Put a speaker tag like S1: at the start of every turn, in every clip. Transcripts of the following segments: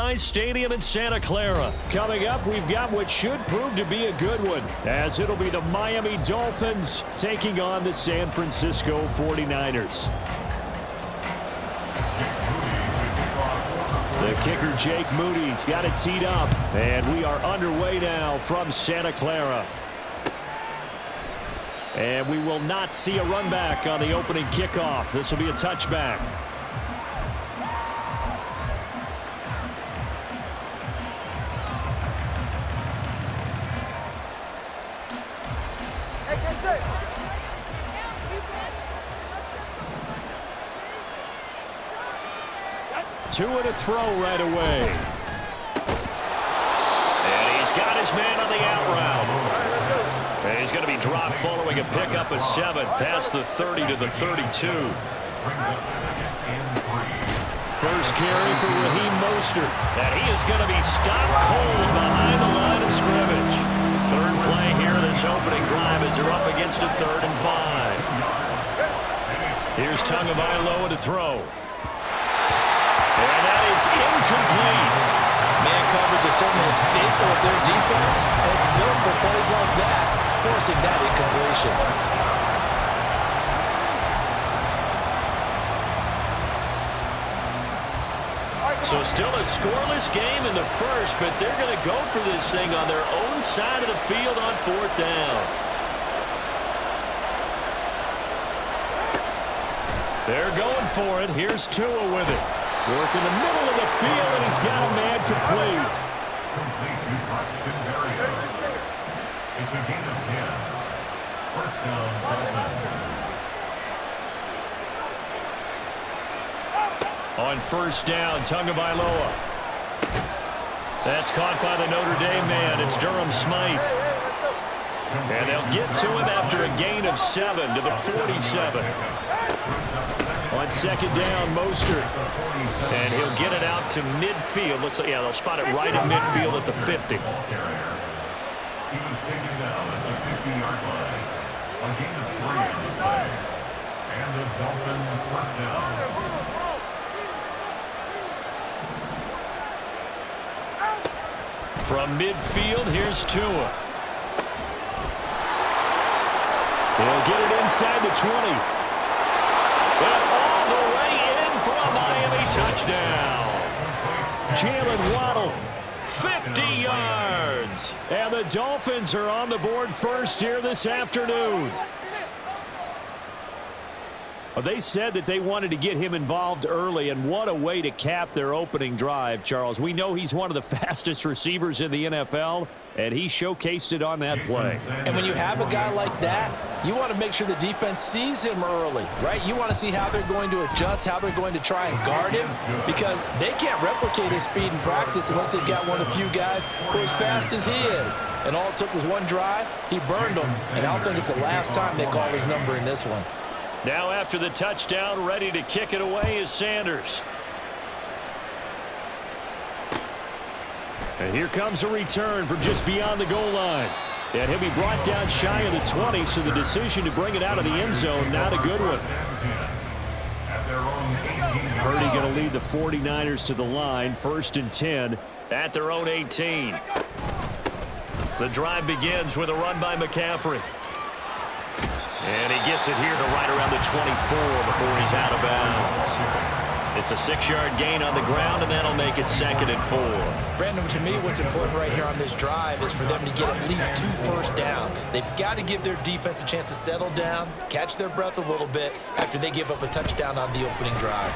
S1: SoFi Stadium in Santa Clara. Coming up, we've got what should prove to be a good one, as it'll be the Miami Dolphins taking on the San Francisco 49ers. The kicker, Jake Moody's got it teed up, and we are underway now from Santa Clara. And we will not see a run back on the opening kickoff. This will be a touchback. Two and a throw right away. And he's got his man on the out route. And he's going to be dropped following a pickup of 7 past the 30 to the 32. First carry for Raheem Mostert. And he is going to be stopped cold behind the line of scrimmage. Third play here this opening drive as they're up against a 3rd and 5. Here's Tagovailoa to throw. And that is incomplete.
S2: Man coverage is certainly a staple of their defense. It's built for plays like that, forcing that incompletion.
S1: So still a scoreless game in the first, but they're going to go for this thing on their own side of the field on 4th down. They're going for it. Here's Tua with it. Work in the middle of the field, and he's got a man complete.
S3: Complete to Braxton Berrios. It's a gain of 10. First down, Dolphins.
S1: On first down, Tagovailoa. That's caught by the Notre Dame man. It's Durham Smythe. And they'll get to him after a gain of 7 to the 47. On second down, Mostert. And he'll get it out to midfield. Looks like, yeah, they'll spot it right in midfield at the 50.
S3: He was taken down at the 50-yard line. A gain of 3 on the play. And the Dolphins first down.
S1: From midfield, here's Tua. He'll get it inside the 20. And all the way in for a Miami touchdown. Jalen Waddle, 50 yards. And the Dolphins are on the board first here this afternoon. Well, they said that they wanted to get him involved early, and what a way to cap their opening drive, Charles. We know he's one of the fastest receivers in the NFL, and he showcased it on that play.
S2: And when you have a guy like that, you want to make sure the defense sees him early, right? You want to see how they're going to adjust, how they're going to try and guard him, because they can't replicate his speed in practice unless they've got one of the few guys who are as fast as he is. And all it took was one drive. He burned them, and I don't think it's the last time they call his number in this one.
S1: Now after the touchdown, ready to kick it away is Sanders. And here comes a return from just beyond the goal line. And he'll be brought down shy of the 20, so the decision to bring it out of the end zone, not a good one. Purdy going to lead the 49ers to the line, 1st and 10 at their own 18. The drive begins with a run by McCaffrey. And he gets it here to right around the 24 before he's out of bounds. It's a 6-yard gain on the ground, and that'll make it 2nd and 4.
S2: Brandon, to me, what's important right here on this drive is for them to get at least 2 first downs. They've got to give their defense a chance to settle down, catch their breath a little bit after they give up a touchdown on the opening drive.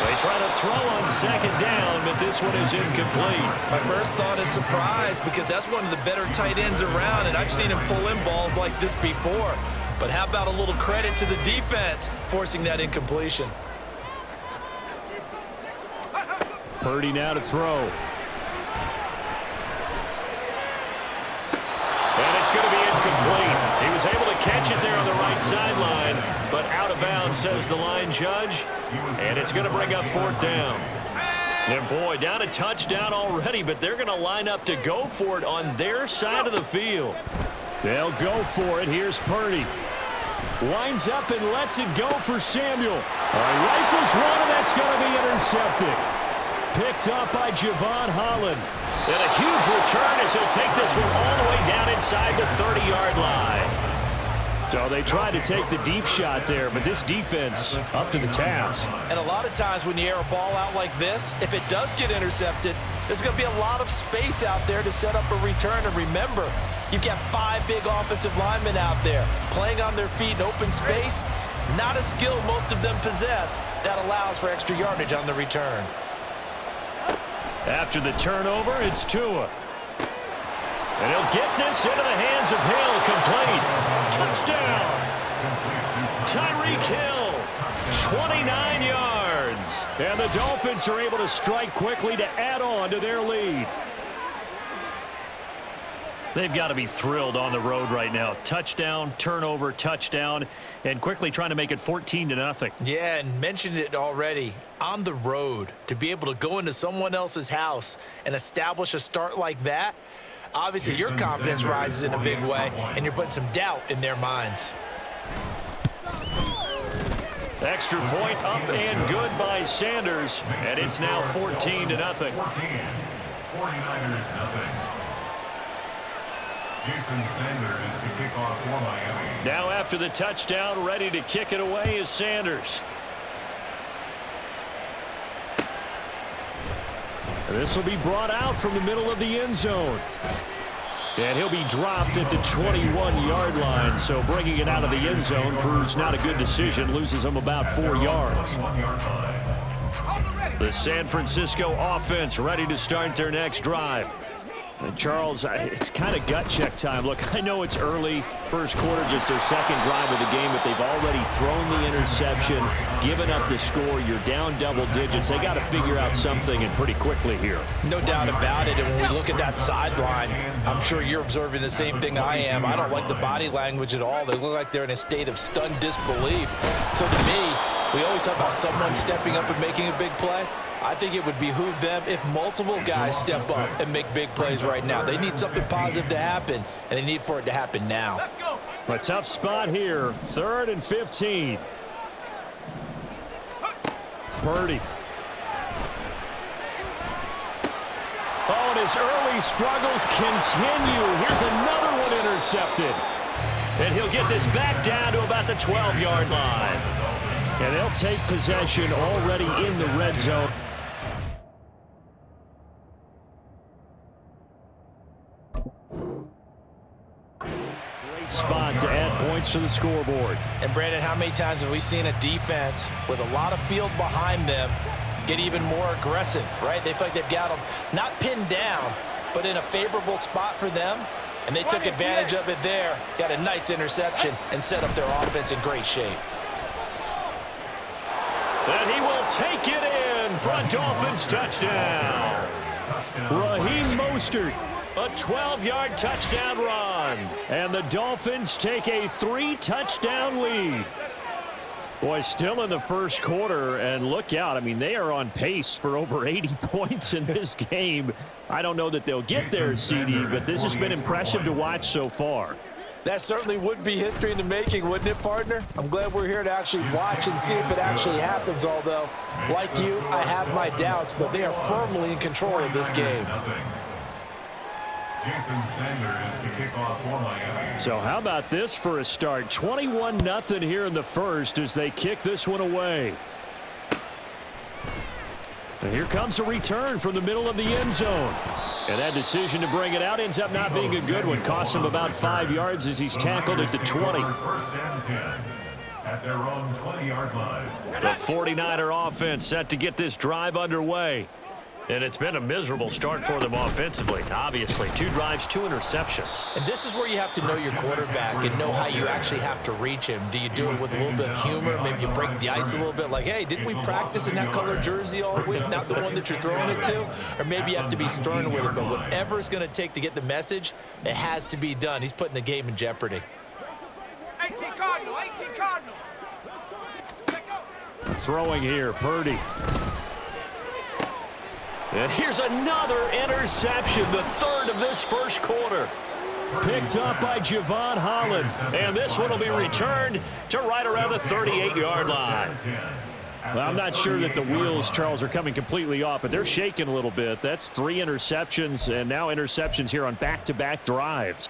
S1: They try to throw on 2nd down, but this one is incomplete.
S2: My first thought is surprise, because that's one of the better tight ends around, and I've seen him pull in balls like this before. But how about a little credit to the defense forcing that incompletion?
S1: Purdy now to throw. And it's going to be incomplete. He was able to catch it there on the right sideline, but out of bounds, says the line judge. And it's going to bring up 4th down. And boy, down a touchdown already, but they're going to line up to go for it on their side of the field. They'll go for it. Here's Purdy. Winds up and lets it go for Samuel. Rifles one, and that's going to be intercepted. Picked up by Javon Holland. And a huge return as he'll take this one all the way down inside the 30-yard line. So they tried to take the deep shot there, but this defense up to the task.
S2: And a lot of times when you air a ball out like this, if it does get intercepted, there's going to be a lot of space out there to set up a return. And remember, you've got 5 big offensive linemen out there playing on their feet in open space. Not a skill most of them possess that allows for extra yardage on the return. After the turnover, it's Tua. And he'll get this into the hands of Hill, complete. Touchdown. Tyreek Hill, 29 yards. And the Dolphins are able to strike quickly to add on to their lead. They've got to be thrilled on the road right now. Touchdown, turnover, touchdown, and quickly trying to make it 14-0. Yeah, and mentioned it already. On the road, to be able to go into someone else's house and establish a start like that, obviously your confidence rises in a big way, and you're putting some doubt in their minds.
S1: Extra point up and good by Sanders, and it's now 14-0.
S3: 49ers, nothing. Jason Sanders to kick off for Miami.
S1: Now after the touchdown, ready to kick it away is Sanders. And this will be brought out from the middle of the end zone. And he'll be dropped at the 21-yard line, so bringing it out of the end zone proves not a good decision, loses him about 4 yards. The San Francisco offense ready to start their next drive. And Charles, it's kind of gut check time. Look, I know it's early, first quarter, just their second drive of the game, but they've already thrown the interception, given up the score. You're down double digits. They got to figure out something, and pretty quickly here.
S2: No doubt about it. And when we look at that sideline, I'm sure you're observing the same thing I am. I don't like the body language at all. They look like they're in a state of stunned disbelief. So to me, we always talk about someone stepping up and making a big play. I think it would behoove them if multiple guys step up and make big plays right now. They need something positive to happen, and they need for it to happen now.
S1: Let's go. A tough spot here, 3rd and 15. Purdy. Oh, and his early struggles continue. Here's another one intercepted. And he'll get this back down to about the 12-yard line. And they'll take possession already in the red zone. Great spot to add points to the scoreboard.
S2: And Brandon, how many times have we seen a defense with a lot of field behind them get even more aggressive, right? They feel like they've got them not pinned down, but in a favorable spot for them. And they took advantage of it there, got a nice interception, and set up their offense in great shape.
S1: And he will take it in for a Dolphins touchdown. Raheem Mostert, a 12-yard touchdown run. And the Dolphins take a 3-touchdown lead. Boy, still in the first quarter, and look out. I mean, they are on pace for over 80 points in this game. I don't know that they'll get there, CD, but this has been impressive to watch so far.
S2: That certainly would be history in the making, wouldn't it, partner? I'm glad we're here to actually watch and see if it actually happens, although, like you, I have my doubts, but they are firmly in control of this game.
S3: Jason Sanders to kick off for Miami.
S1: So how about this for a start? 21-0 here in the first as they kick this one away. And here comes a return from the middle of the end zone. And that decision to bring it out ends up not being a good one. Costs him about 5 yards as he's tackled at the 20.
S3: 1st and 10 at their own 20-yard line.
S1: The 49er offense set to get this drive underway. And it's been a miserable start for them offensively. Obviously, 2 drives, 2 interceptions.
S2: And this is where you have to know your quarterback and know how you actually have to reach him. Do you do it with a little bit of humor? Maybe you break the ice a little bit like, hey, didn't we practice in that color jersey all week, not the one that you're throwing it to? Or maybe you have to be stern with it. But whatever it's going to take to get the message, it has to be done. He's putting the game in jeopardy.
S4: 18 Cardinal, 18 Cardinal.
S1: Throwing here, Purdy. And here's another interception, the 3rd of this first quarter. Picked up by Javon Holland. And this one will be returned to right around the 38-yard line. Well, I'm not sure that the wheels, Charles, are coming completely off, but they're shaking a little bit. That's 3 interceptions, and now interceptions here on back-to-back drives.